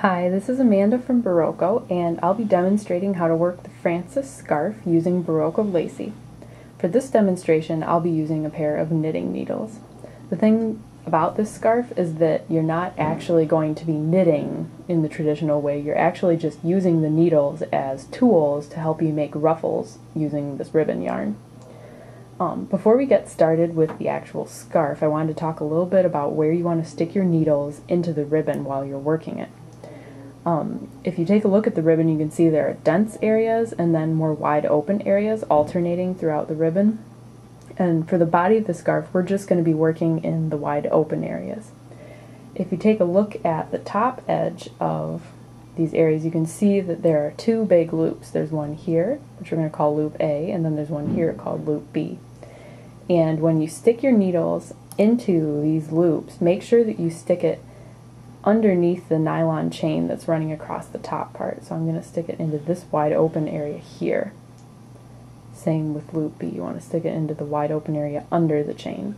Hi, this is Amanda from Berroco, and I'll be demonstrating how to work the Francis scarf using Berroco Lacey. For this demonstration, I'll be using a pair of knitting needles. The thing about this scarf is that you're not actually going to be knitting in the traditional way. You're actually just using the needles as tools to help you make ruffles using this ribbon yarn. Before we get started with the actual scarf, I wanted to talk a little bit about where you want to stick your needles into the ribbon while you're working it. If you take a look at the ribbon, you can see there are dense areas and then more wide open areas alternating throughout the ribbon. And for the body of the scarf, we're just going to be working in the wide open areas. If you take a look at the top edge of these areas, you can see that there are two big loops. There's one here, which we're going to call loop A, and then there's one here called loop B. And when you stick your needles into these loops, make sure that you stick it underneath the nylon chain that's running across the top part. So I'm going to stick it into this wide open area here. Same with loop B, you want to stick it into the wide open area under the chain.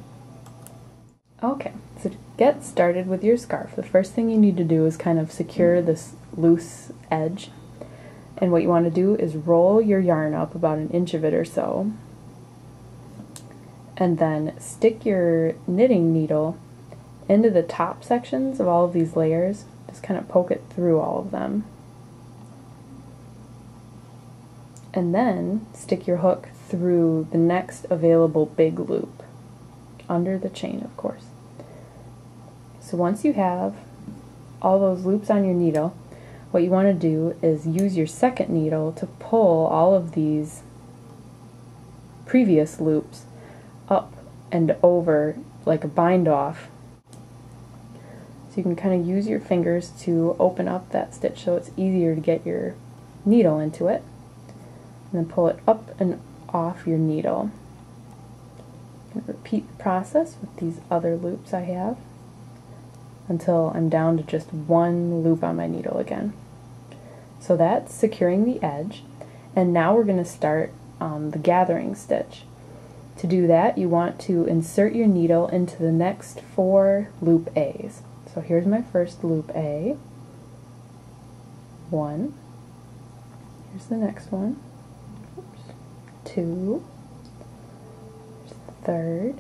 Okay, so to get started with your scarf, the first thing you need to do is kind of secure this loose edge. And what you want to do is roll your yarn up about an inch of it or so, and then stick your knitting needle into the top sections of all of these layers. Just kind of poke it through all of them. And then stick your hook through the next available big loop, under the chain, of course. So once you have all those loops on your needle, what you want to do is use your second needle to pull all of these previous loops up and over like a bind off. So you can kind of use your fingers to open up that stitch so it's easier to get your needle into it. And then pull it up and off your needle. I'm going to repeat the process with these other loops I have until I'm down to just one loop on my needle again. So that's securing the edge, and now we're going to start the gathering stitch. To do that, you want to insert your needle into the next 4 loop A's. So here's my first loop A. 1. Here's the next one. 2. Here's the third.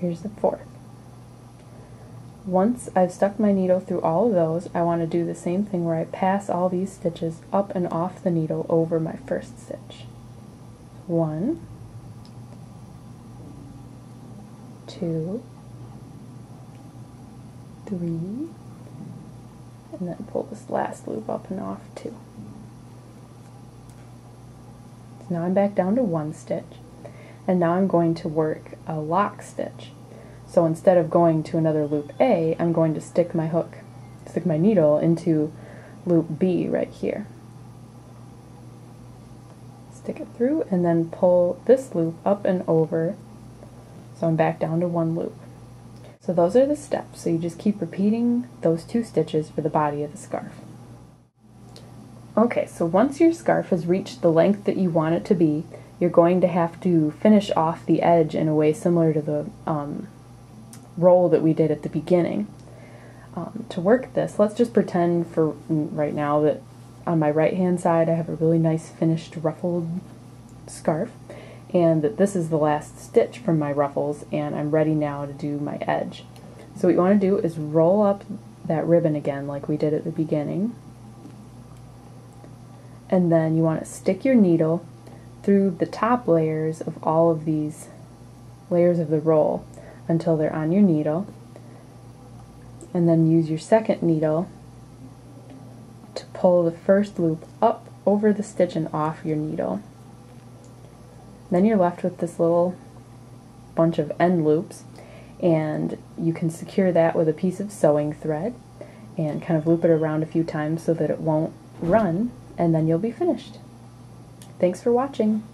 Here's the fourth. Once I've stuck my needle through all of those, I want to do the same thing where I pass all these stitches up and off the needle over my first stitch. 1, 2, 3, and then pull this last loop up and off too. So now I'm back down to 1 stitch, and now I'm going to work a lock stitch. So instead of going to another loop A, I'm going to stick my needle into loop B right here. Stick it through and then pull this loop up and over, so I'm back down to 1 loop. So those are the steps, so you just keep repeating those 2 stitches for the body of the scarf. Okay, so once your scarf has reached the length that you want it to be, you're going to have to finish off the edge in a way similar to the roll that we did at the beginning. To work this, let's just pretend for right now that on my right hand side I have a really nice finished ruffled scarf, and that this is the last stitch from my ruffles, and I'm ready now to do my edge. So what you want to do is roll up that ribbon again like we did at the beginning, and then you want to stick your needle through the top layers of all of these layers of the roll until they're on your needle, and then use your second needle to pull the first loop up over the stitch and off your needle. Then you're left with this little bunch of end loops, and you can secure that with a piece of sewing thread and kind of loop it around a few times so that it won't run, and then you'll be finished. Thanks for watching.